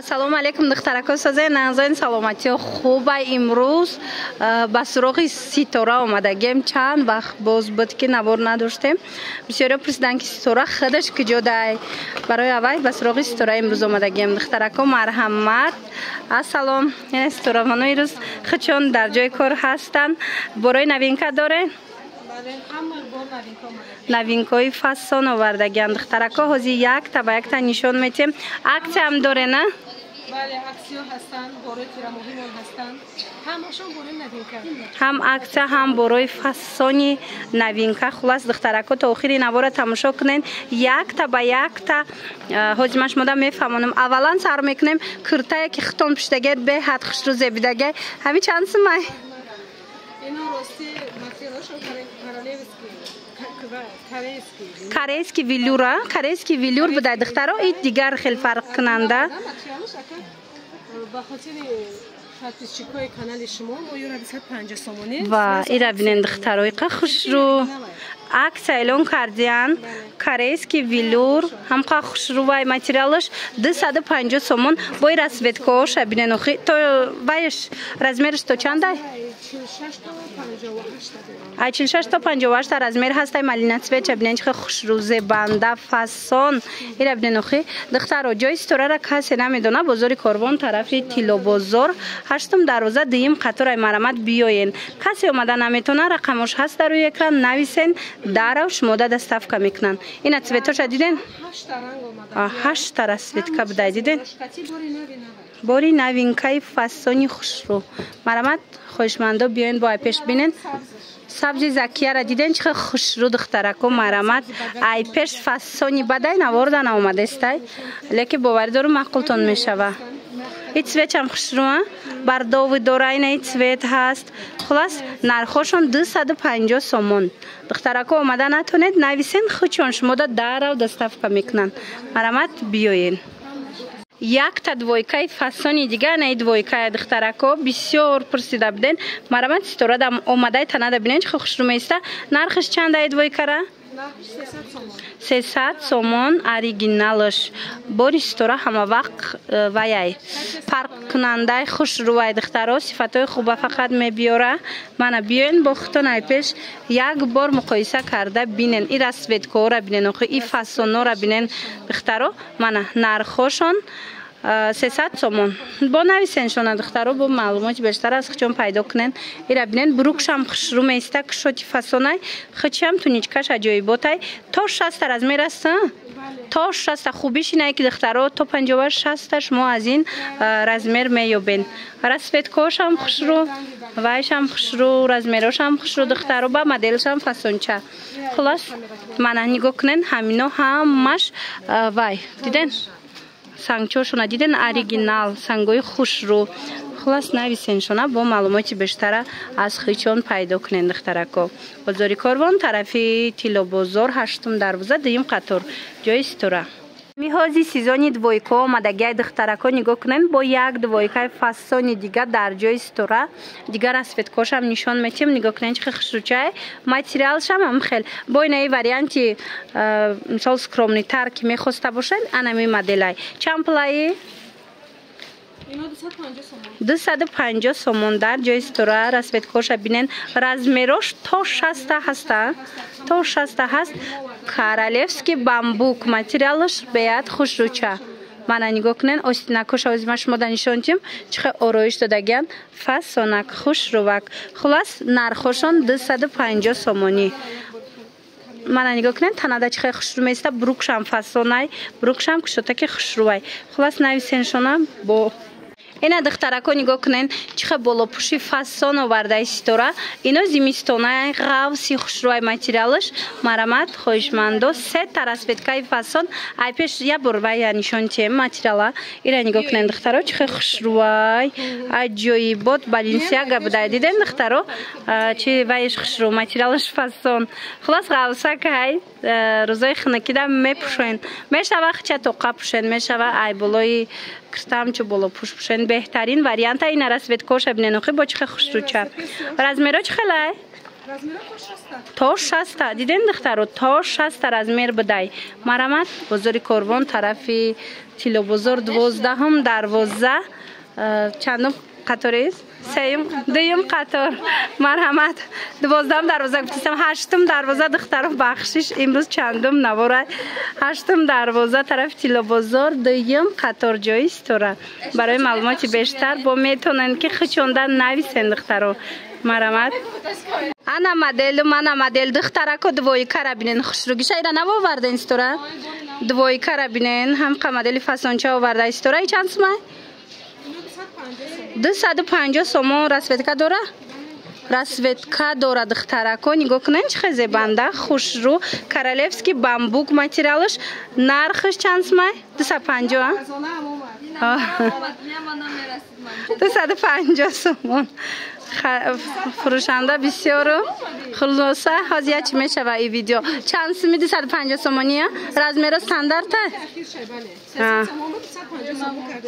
салому алейкум духтарако сазаи назоин саломати хуба имрӯз ба суроғи ситора омадагем чанд вақт боз буд ки набор надоштем бисёриё пурсидан ки ситора худаш куҷодай барои авай ба суроғи ситора имрӯз омадагем духтарако марҳамат ассалом яна ситоравоно ирӯз хучон дар ҷои кор ҳастанд борои новинка доре новинкаи фасон овардагианд духтарако ҳозир якта ба якта нишон метем аксия ҳам доре на ҳам аксия ҳам борои фасони новинка хулас духтарако то охири навора тамошо кунен якта ба якта ҳозир ма шумода мефаҳмонам аввалан сар мекунем куртае ки хитон пуштагед беҳад хушрӯ зебидаге ҳамин чанд сумай корейский велюра корейский велюр будай духтаро ин дигар хел фарқ кунанда ва ира бинен духтаро иқа хушрӯ акс эълон кардиян корейский велюр ҳамқа хушрӯвай материалаш 250 сомон бо ира светкооша бинен охи то вайш размераш то чандай 46 та 58 размер ҳастай малина цвеча бинен чихе хушрӯ зебанда фасон ира бинен охи духтаро ҷои ситорара касе намедона бозори корвон тарафи тилобозор 8 дарвоза дуюм қатораи марамат биёен касе омада наметона рақамош ҳаст дар рӯи экран нависен дарав шумода доставка мекунанд ина цветоша диден 8 та светка будай диден бори новинкаи фасони хушрӯ марамат хоҳишмандо биёен бо айпеш бинен сабзи закияра диден чихе хушрӯ духтарако марамат айпеш фасони бадай наворда наомадестай леки боварӣ дору маъқултон мешава ин цветчам хушрӯа бардови дора ина ин цвет ҳаст хулас нархошон 250 сомон духтарако омада натонед нависен хучон шумода дарав доставка мекунанд марамат биёен якта двойкаи фасони дигар на ин двойкая духтарако бисёр пурсида буден марамат ситорадам омадай танада бинен чихе хушрӯ меиста нархиш чанда ин двойкара 300 сомон оригиналаш бори ситора ҳама вақт ваяй парқ кунандаи хушрӯвай духтаро сифатҳои хуба фақат мебиёра мана биёен бо хутон айпеш як бор муқоиса карда бинен ира светкаора бинен охи ин фасонора бинен духтаро мана нархошон 300 сомон бо нависеншона духтаро бо маълумоти бештар аз хучон пайдо кунен ира бинен бурукшам хушрӯ меиста кушоти фасонай хучам туничкаш аҷоиботай то 60 размер аст то 60 хубиш инае ки духтаро то 50-60 шумо аз ин размер меёбен расветкошам хушрӯ вайшам хушрӯ размерошам хушрӯ духтаро ба моделшам фасонча хулас мана нигоҳ кунен ҳамино ҳамаш вай диден сангчошона диден оригинал сангои хушрӯ хулас нависеншона бо маълумоти бештара аз хичон пайдо кунен духтарако бозори корвон тарафи тилобозор 8 дарвоза дуюм қатор ҷои ситора миҳози сезони двойка омадагиай духтарако нигоҳ кунен бо як двойкаи фасони дигар дар ҷои ситора дигар расветкошам нишон метем нигоҳ кунен чихе хушрӯчае материалшам ҳам хел бо инаи варианти мисол скромнитар ки мехоста бошед анами моделай чанд пулаи 250 сомон дар ҷои ситора расветкоша бинен размерош то 60 ҳаста то 60 ҳаст королевский бамбук материалаш беяд хушрӯча мана нигоҳ кунен остинакоша ҳозир ма шумода нишон дидем чихе ороиш додагиянд фасонак хушрӯвак хулас нархошон 250 сомонӣ мана нигоҳ кунен танада чихе хушрӯ меиста бурукшам фасонай бурукшам кушотаки хушрӯвай хулас нависеншона бо ина духтарако нигоҳ кунен чихе болопӯши фасон овардаи ситора ино зимистонаи ғавси хушрӯвай материалаш марамат хоҳишмандо 3 та расветкаи фасон айпеш як бор вая нишон тем материала ира нигоҳ кунен духтаро чихе хушрӯвай аҷоибот балинсиага будай диден духтаро чи вайш хушрӯ материалаш фасон хулас ғавсакай рӯзои хунукида мепӯшен мешава хича тоқа пӯшен мешава айболои киртамчу болопӯш пӯшен беҳтарин варианта ина расветкоша бинен охи бо чихе хушрӯча размеро чихелай تا 60 دیدین دخترو تا 60 размер بدای مرامت بازار کاروان طرفی تیلو بازار 12 هم دروازه چندم قطاری است سیم دویم قطار مرحمت 12 هم دروازه گفتم 8 هم دروازه دخترم بخشش امروز چندم نواره 8 هم دروازه طرف تیلو بازار دویم قطار جایی است برای معلومات بیشتر با میتونن که خچوندن نویسن دخترو مرحمت انا مدل دخترکو دوی کار بینن خوشروگی شاید نباورده این استوره دوی کار بینن هم مدل فسانچه آورده استوره چند سومه 250 سومون رسوتکا داره رسوتکا داره دخترکو نگاه کنین چه زیبنده خوش رو کارالفسکی بامبوک ماتریالش نرخش چند سومه 250 250 سومون فروشنده بسیار خلاصه حاضیه چی میشه و این ویدیو چند سومی 250 سومونیه رزمیر استاندارده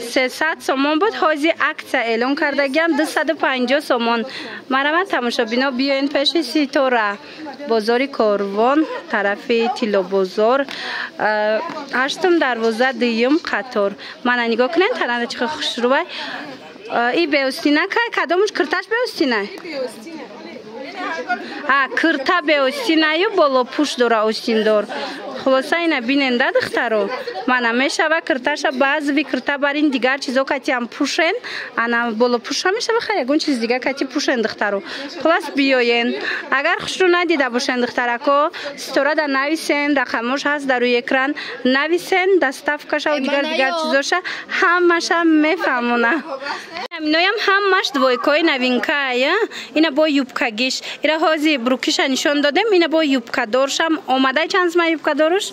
300 سومون بود حاضی عکس اعلان کردگیم 250 سومون مرحمت تماشا بینا بیاین پیش سیتوره بازاری کاروان طرفی تیلو بازار 8 دروازه دویم قطار من نگاه کنین ترانه چه خوش روی ای بیوستینه که کدامش کرتاش بیوستینه کرتا بیوستینه یا بالا پوش داره اوستین دار خلاصه اینه بیننده دخترو من همیشه و کرتاش بعضی کرتا برین دیگر چیزا کتی هم پوشن انا بالا پوش همیشه بخیر یگون چیز دیگر کتی پوشن دخترو خلاص بیاین اگر خوش رو ندیده باشن دخترکو ستوره در نویسن رقمش هست در روی اکران نویسن دستافکش و دیگر چیزاش همش هم میفهمونه نویم همش دویکای نوینکای اینا با یوبکاگیش اینا حاضی بروکیش نشون دادم اینا با یوبکا دارشم اومده چند سوم یوبکا دارش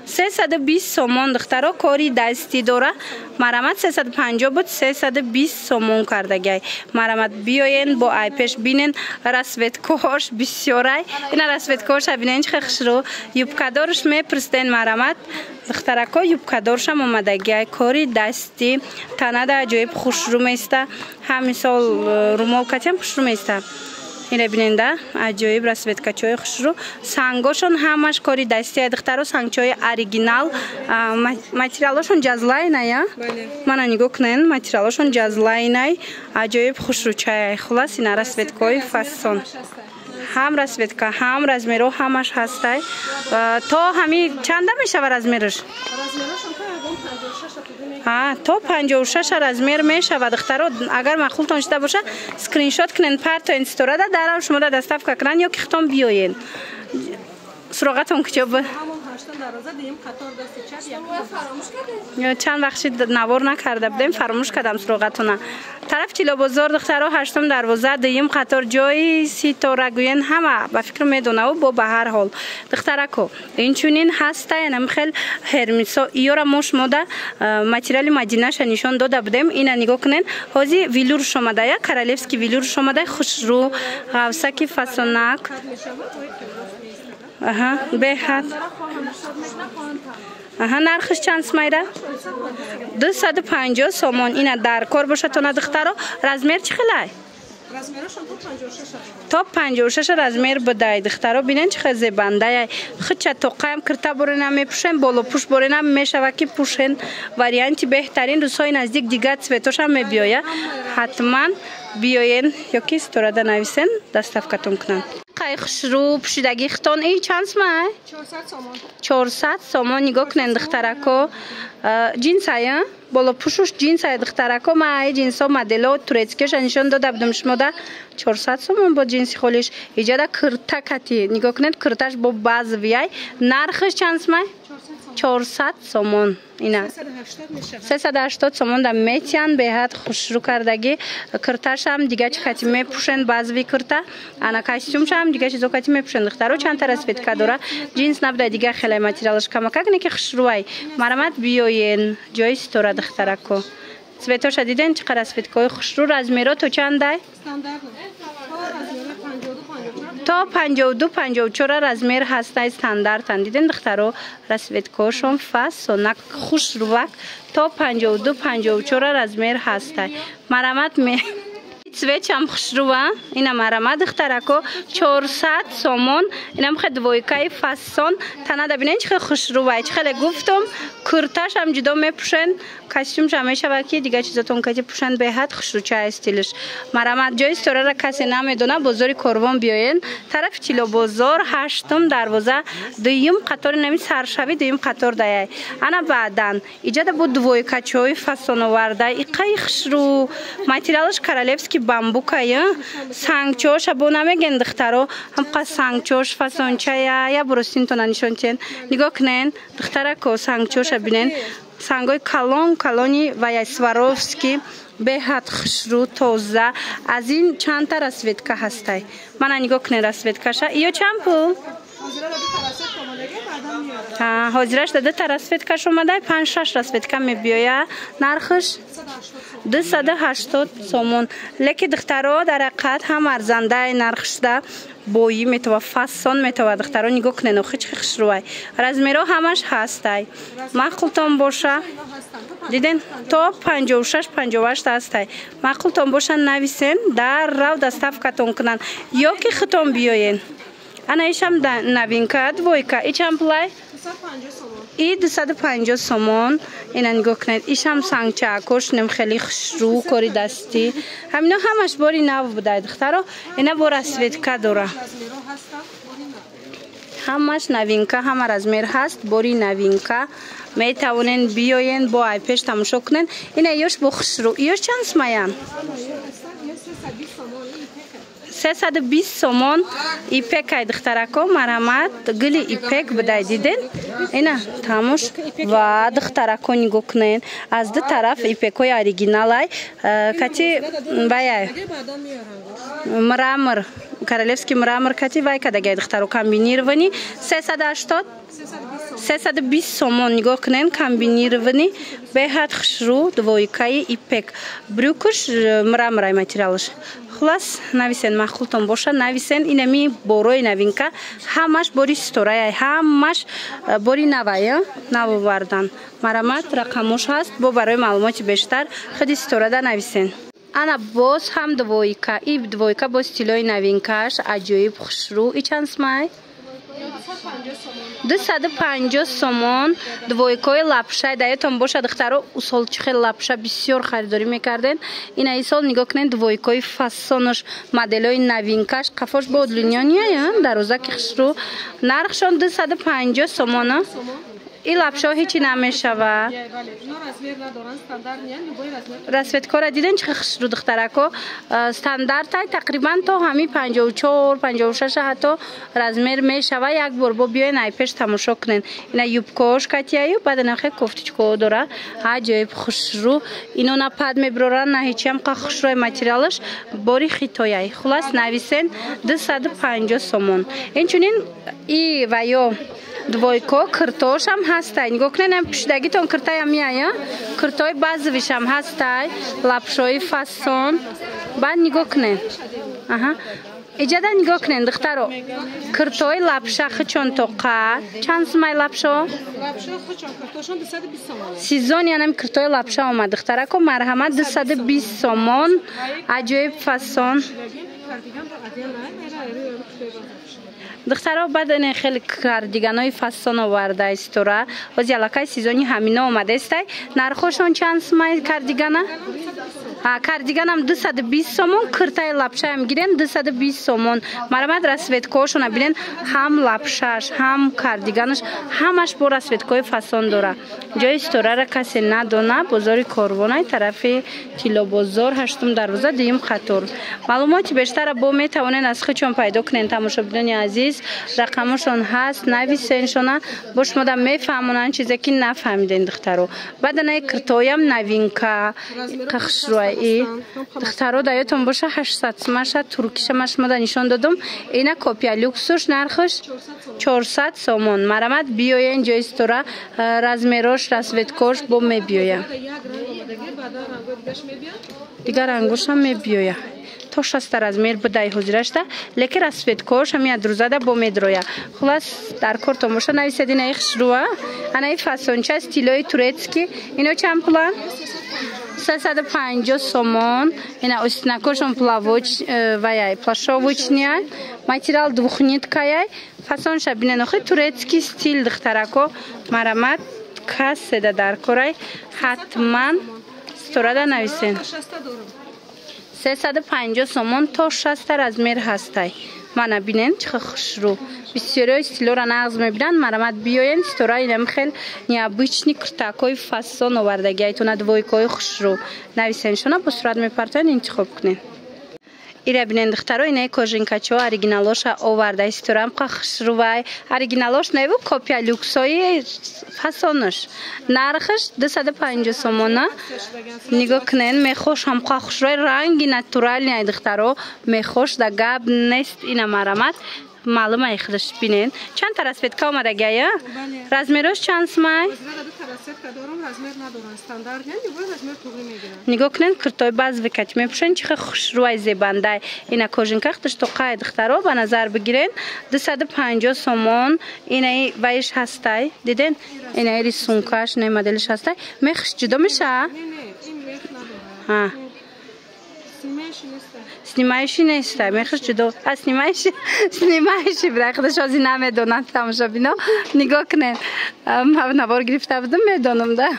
320 سومون دخترا کاری دستی داره مرامت 350 بود 320 سومون کردگی مرامت بیاین با آیپش بینن رسوتکاش بسیارای اینا رسوتکاش بینن چه خوش رو یوبکا دارش میپرستن مرامت دخترکا یوبکا دارشم اومدگی کاری دستی تنه عجایب خوش رو میسته همین سال رومال کتیم خوش رو میسته اینه بیننده عجایب رسوتکاچای خوش رو سنگاشون همش کاری دستی دخترو سنگچای اوریجینال ماتریالشون جزلاینه یا من نگاه کنین ماتریالشون جزلاینه عجایب خوش رو چای خلاص این رسوتکای فسون هم رسوتکا هم رزمیرو همش هسته تا همین چند میشه رزمیرش تا 56 رزمیر میشه و دخترو اگر مخولتون شده باشه اسکرین شات کنین پرت اینستوره در شما دستاف کنن یا که ختم بیاین سراغتون کجا بود چند وقتی نوار نکرده بودیم فراموش کردم سراغتونه طرف تیلو بازار دخترها 8 دروازه دویم قطار جای سیتاره گوین همه به فکر میدونه و با به هر حال دخترکو این چونین هسته یعنی خیلی هرمیسا ایورا مش موده ماتریال مدینه ش نشون داده بودیم اینا نگاه کنین حاضی ویلور شماده یا کارالفسکی ویلور شماده خوش رو غوسکی فسونک به حد نرخش چند سمیره 250 سومون اینا در کار باشه تو ندخترو رزمیر چی خیلی تا 56 رزمیر بدای دخترو بینن چه خیلی بنده خود چه توقعیم کرتا برنم میپوشن بالا پوش برنم میشه که پوشن وریانتی بهترین روزهای نزدیک دیگه سویتوش هم میبیایه حتما بیاین یا کی استوره ده نویسن دستافکتون کنن خوش رو پوشیدگی ختان ای چند سمه؟ 400 سومون نگاه کنن دخترکو جینس های بالا پوشش جینس های دخترکو ما ای جینس ها مدل توریتسکش نشون داده بودم شما ده 400 سومون با جینسی خولیش ایجاده کرتا کتی نگاه کنن کرتاش با باز ویای نرخش چند سمه؟ 400 سومون اینا 380 سومون در میتیان به حد خوش رو کردگی کرتاش هم دیگه چه کتی میپوشن بعضی کرتا انا کاستیومش هم دیگه چیزا کتی میپوشن دخترو چند تا رسوتکا داره جینس نبوده دیگه خیلی ماتریالش کمک کنه که خوش روی مرامت بیاین جای استوره دخترکو سویتوش دیدین چه رسوتکای خوش رو رزمیرا تو چنده تا 52 54 رزمیر هسته استاندارد دیدین دخترو رسوتکاشون فسونک خوش روک تا 52 54 رزمیر هسته مرامت می цвет هم خشروه اینا مرامه دخترکو 400 سومون اینم خیلی دویکای فاسون تنها دبینین چه خشروه چه خیلی گفتم کرتاش هم جدا میپوشن کاستیومش همیشه وکی دیگه چیزاتون که پوشن به حد خشروچه استیلش مرامه جای استوره را کسی نمیدونه بازار کاروان بیاین طرف تیلو بازار هشتم دروازه دویم قطار نمی سرشوی دویم قطار دای انا بعدن ایجاد بود دویکا چوی فاسون ورده ایقای خشرو ماتریالش کارالفسکی بامبوکایه سانگچوش ابو نمیگن دخترو هم قا سانگچوش فاسونچه یا بروستین تو نشونتین نگاه کنین دخترکو سانگچوش ببینین سانگوی کالونی و یا سواروفسکی به حد خشرو توزه از این چند تا رسویدکا هستی من نگاه کنین رسویدکاشه ایو چند پول؟ حاضرش داده تا رسویدکاش اومده 5-6 رسویدکا میبیایه نرخش 280 سومون لیکی دخترها در حقیقت هم ارزنده نرخش ده بویی میتوه فاسون میتوه دخترها نگاه کنین و خیلی خشروه رزمیرو همش هستی مخلطان باشه دیدین تا 56-58 هستی مخلطان باشه نویسین در رو دستف کتون کنن یا که خطون بیاین انا ایشم نوینکا دویکا ایشم پلای ای 250 سومون اینا نگاه کنید ایشم سانگچه اکوش نم خیلی خشرو کاری دستی همینا همش باری نو بوده دخترا اینا بار اسویدکا داره همش نوینکا هم رزمیر هست باری نوینکا می توانین بیاین با ایپش تماشا کنین اینا ایوش با خشرو ایوش چند سمایان 320 سومون ایپک های دخترکو مرامت گلی ایپک بدای دیدین اینا تموش و دخترکو نگاه کنین از دو طرف ایپکوی اوریجینال های کتی بایای مرامر کارالفسکی مرامر کتی وای کدگای دخترو کامبینیرونی 320 سومون نگاه کنین کامبینیرونی به حد خشرو دویکای ایپک بروکش مرامرای ماتریالش خلاص نویسین مخلوطون باشه نویسین اینمی بوروی نوینکا همش باری ستورای همش باری نوایه نو بردن مرامت رقمش هست با برای معلومات بیشتر خیلی ستوره نویسین انا باز هم دویکا ای دویکا با استیلوی نوینکاش عجیب خشرو ای چند سمای 250 سومون دویکای لپشه دایتون باشه دخترو اصول چخیل لپشه بسیار خریداری میکردن این ای سال نگاه کنین دویکای فاسونش مدلای نوینکاش قفاش با ادلونیانیه در روزه که خشرو نرخشان 250 سومونه این لپشه هیچی نمیشه و رسویدکا را دیدن چه خشرو دخترکو استاندارد های تقریبا تا همی 54 56 حتی رزمیر میشه و یک بار با بیاین ایپش تماشا کنین اینا یوبکاش کتیایو بعد نخه کوفتیچکو داره عجیب خشرو اینو نه پد میبرورن نه هیچی هم خشروی ماتریالش باری خیتویی خلاص نویسین 250 سومون اینچونین ای و یا دویکا کرتاش هم هستی نگاه کنین پشتگی تون کرتای هم میایه کرتای بازویش هم هستی لپشوی فاسون بعد نگاه کنین ایجاده نگاه کنین دخترو کرتای لپشه خچون توقع چند سمای لپشو؟ لپشه خچون کرتاشون 220 سومون سیزون یعنی کرتای لپشه اومد دخترکو مرحمت 220 سومون عجیب فاسون دخترها بعد خیلی کاردیگانای فاسون آورده است را از علاقه سیزونی همینا اومده است نرخشون چند سمای کاردیگانه کاردیگان هم 220 سومون کرتای لپشه هم گیرن 220 سومون مرامت رسویدکاشون ببینین هم لپشش هم کاردیگانش همش با رسویدکای فاسون داره جای استوره را کسی ندونه بازار کاروانای طرف تیلو بازار هشتم دروازه دیم خطور معلومات بیشتر با میتونین از خودشون پیدا کنین تماشاگران عزیز رقمشون هست نویسینشون باش مدام میفهمونن چیزی که نفهمیدین دخترو بعد نه کرتایم نوینکا خشروی دخترو دایتون باشه 800 سماش ترکیش مش مدا نشون دادم اینا کپیا لوکسش نرخش 400 سومون مرامت بیاین جای استورا رزمیروش رسویدکاش با میبیاین دیگر رنگوش هم میبیاین تا 60 رزمیر بدای حضورش ده لیکن رسویدکاش همی ادروزاده با میدرویا خلاص در کارت موشه نویسیدین ایخش روه انا ای فاسونچه استیلوی تورецکی اینو چند پلان 350 сомон. Ина остинакошон плашовочния. Материал двухниткая. Фасонша биненохи турецкий стиль дختарако. Марамат касседа даркорай. Хатман сторада нависен. 350 сомон то 60 размер ҳастай. Мана бинен чӣ хушрӯ. Бисёриҳои стилёра нағз мебинанд. Марамат биёен стораи инам хел необычни куртакҳои фасон овардагиайтона двойкаҳои хушрӯ. Нависен шуна бо сурат мепартоен интихоб кунен. Ира бинен духтаро инаи кожинкачо оригиналоша оварда сторам қа хушрӯвай. Оригиналош неву копия люксои фасонош. Нархаш 250 сомона. Нигоҳ кунен мехош ҳамқа хушрӯвай ранги натурални ай духтаро мехош да гап нест ина марамат. Маълум ай худаш бинен. Чанд та расветка омадагия? Размерош чанд смай? Нигоҳ кунен куртои баъз викати мепӯшен чихе хушрӯай зебандай. Ина кожинка худаш то қай духтаро ба назар бигирен. 250 сомон. Инаи вайш ҳастай. Диден? Инаи рисункаш не моделиш ҳастай. Мехш ҷудо меша? Ҳа. Снимающий нестай. Мехш ҷудо. А снимающий? Снимающий бирай худаш ози намедонад тамошобино. Нигоҳ кунен. Ман навор гирифта будам медонам да.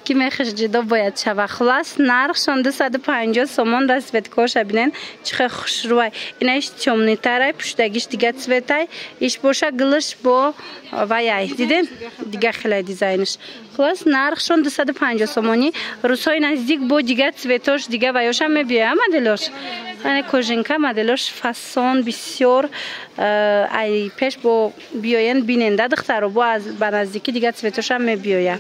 Ки мехш ҷудо бояд шава. Хулас нархшон 250 сомон расветкоша бинен. Чихе хушрӯай. Ина иш тёмнитарай, пуштагиш дига цветай. Иш боша гилш бо ваяй. Диден? Дига хелай дизайнш. Хулас нархшон 250 сомони. Русҳои наздик бо дига цветош, дига ваёша мебиёя моделош. Ана кожинка моделош фасон бисёр ай пеш бо биёен биненда духтаро ба наздики дига цветоша мебиёя.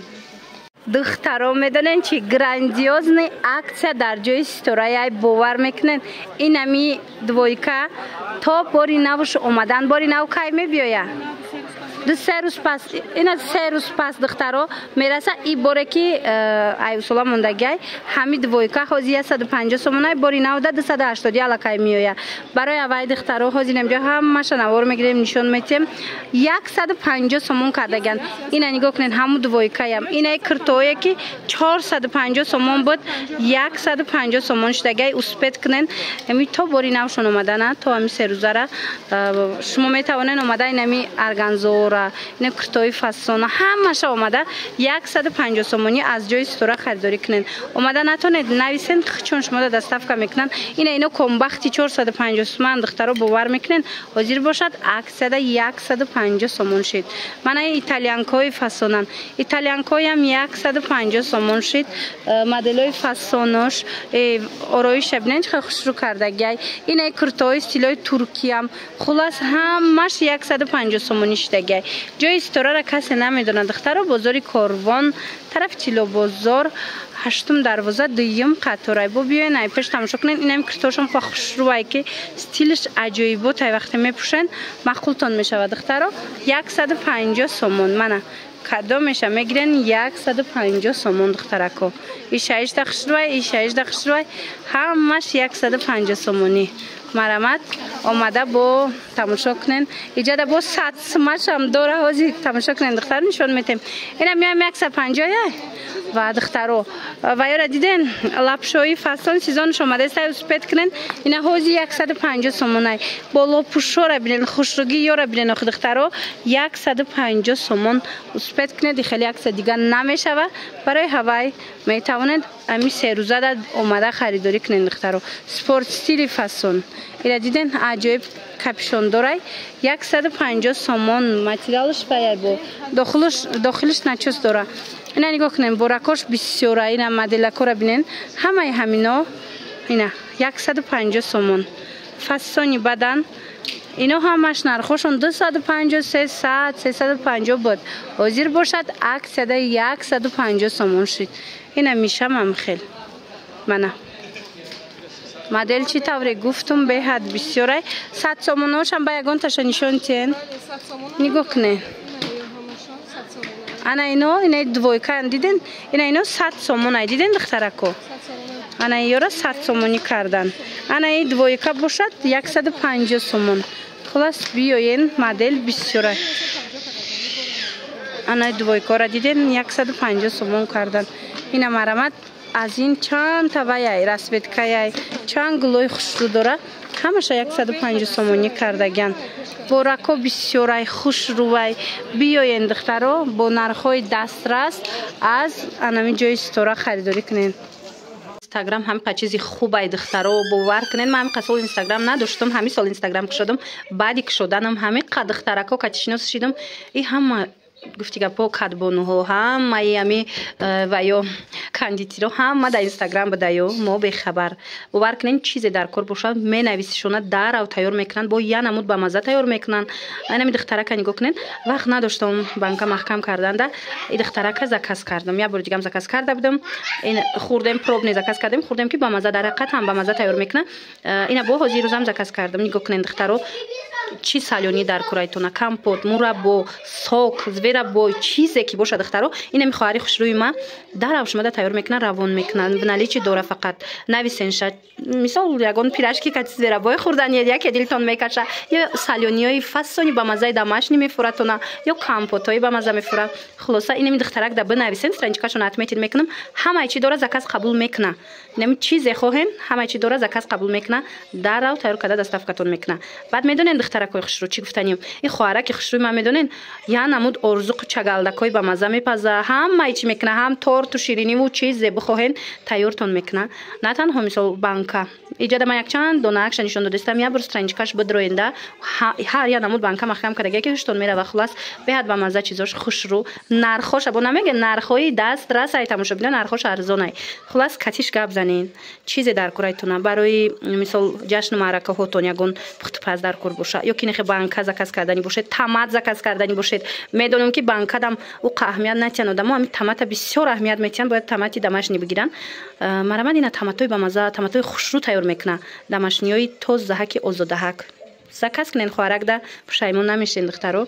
Духтаро медонен чи грандиозный акция дар ҷои стораи ай бовар мекунен. Инами двойка то бори навш омадан бори нав кай мебиёя. Се рӯз пас ина се рӯз пас духтаро мераса и боре ки ай усула мондагиай ҳами двойка ҳози 150 сомонай бори навда 280 алакай миёя. Барои авай духтаро ҳози намҷо ҳамаша навор мегирем нишон метем 150 сомон кардаган. Ина нигоҳ кунен ҳаму двойкаям. Инаи куртое ки 450 сомон буд 150 сомон шудагай успет кунен. Ами то бори навшон омадана то ами се рӯзара шумо метавонен омада инами арганзор ина куртои фасона ҳамаша омада 150 сомонӣ аз ҷои стора харидорӣ кунен. Омада натонед нависен чун шумо да доставка мекунанд. Ино комбахти 450 сомон духтаро бовар мекунен. ҳозир бошад аксияда 150 сомон шид. Мана итальянкои фасонан. Итальянкоям 150 сомон шид. Моделои фасонош ороиша бинен чӣ хушрӯ кардагиай. Ина куртои стилои туркиям хулас ҳамаш 150 сомонӣ шидагиай. ҷои сторара касе намедонад духтаро бозори корвон тарафи тилло бозор 8 дарвоза 2 қаторай бо биёен ай пеш тамошо кунен. инам куртошон ха хушрӯай ки стилиш аҷоибот ай вақте мепӯшен маъқултон мешавад духтаро 150 сомон. Мана кадо меша мегирен 150 сомон духтарако. ишаишда хушрӯай ишаишда хушрӯай ҳамаш 150 сомонӣ. Марамат омада бо тамошо кунен. Иҷада бо 100 смашам дора ҳози тамошо кунен духтаро нишон метем. Ина миям 150 ва духтаро ваёра диден лапшои фасон сезонш омадастай успет кунен. Ина ҳози 150 сомонай боло пушора бинен хушруги ёра бинен охи духтаро 150 сомон успет кунед. хеле акция дига намешава. барои ҳавай метавонед ами се рӯзада омада харидорӣ кунен духтаро. спорт стили фасон ира диден аҷоиб капюшон дорай 150 сомон. материалш ваяй бо дохилиш начос дора. ина нигоҳ кунем боракош бисёра. ина моделакора бинен ҳамаи ҳамино ина 150 сомон. фасони бадан ино ҳамаш нархошон 250 300 350 буд. ҳозир бошад аксияда 150 сомон шид. ина мишамам хел мана модел чӣ тавре гуфтум беҳад бисёрай 100 сомоношам ба ягонташа нишон тиен. нигоҳ кунен ана ино ина двойка диден. ина ино 100 сомон ай диден духтарако. ана ёра 100 сомонӣ кардан. ана и двойка бошад 150 сомон. хулас биёен модел бисёрай. ана двойкора диден 150 сомон кардан. ина марамат از این چند تا وای رسبتکای چند گلوی خوشرو داره همشه 150 سومونی کردگان با رکا بسیارای خوش روی بیاین دخترها با نرخ‌های دسترس از انمی جای استورا خریداری کنین. اینستاگرام هم چیزی خوبه دخترها باور کنین. من سال اینستاگرام نداشتم، همین سال اینستاگرام شدم، بعدی که شدنم همین دخترکا کاتشینوس شدم. این هم گفتی که پا کدبانو ها هم مایامی و یا کاندیتی رو هم در اینستاگرام بدایو ما به خبر باور کنین چیزی در کار باشه می نویسیشونه در او تیار میکنن با یا نمود با مزه تیار میکنن. اینا می دختره که نگاه کنین وقت نداشتم بانک محکم کردن ده این دختره که زکاس کردم یا بار دیگه هم زکاس کرده بودم. این خوردم پروب نه زکاس کردم خوردم که با مزه در حقیقت هم با مزه تیار میکنه. اینا با حاضر روزم زکاس کردم. نگاه کنین دخترو چی سالیونی در کورایتونه کمپوت مربا سوک زویربا چیزی که باشه دخترو اینه میخواری خوشروی ما در اوشماده تیار میکنن روان میکنن ونالی چی دوره فقط نویسنش مثال یگان پیراشکی که زویربای خوردن یا که دلتون میکشه یا سالیونیای فسونی با مزه دمشنی میفورتونه یا کمپوتای با مزه میفوره. خلاصه اینه می دخترک ده بنویسن استرنجکاشون اتمیتید میکنم همه چی دوره زکاس قبول میکنه. نمی چیزی خوهن همه چی دوره زکاس قبول میکنه در او تیار کده دستافکتون میکنه. بعد میدونین دخترک خوشرو چی گفتنیم این خواهرک که خوشروی ما میدونین یا نمود ارزوق چگالدکای با مزه میپزه هم چی میکنه هم تورت و شیرینی و چیز بخواین تیارتون میکنه. نه تنها مثال بانکا ایجاد ما یک چند دونه اکشن نشون دادستم یا برو استرنجکاش بدروینده هر یا نمود بانکا محکم کرده که هشتون میره و خلاص بهت با مزه چیزاش خوشرو نرخوش ابو نمیگه نرخوی دست راست ایتموش ببینن نرخوش ارزونه خلاص کاتیش گپ زنین چیزی در کورایتونه برای مثال جشن معرکه هاتون یگون پخت پز در کور باشه یا که بانک زکاس کردنی باشه تمات زکاس کردنی باشه. میدونم که بانک دم او اهمیت نتیانه دم همین تمات بسیار اهمیت میتین باید تماتی دمشنی بگیرن. مرامد اینا تماتوی با مزه تماتوی خوشرو تیار میکنه دمشنیای توز زهک آزاده هک زکاس کنین خواهرک ده پشیمون نمیشین دخترو.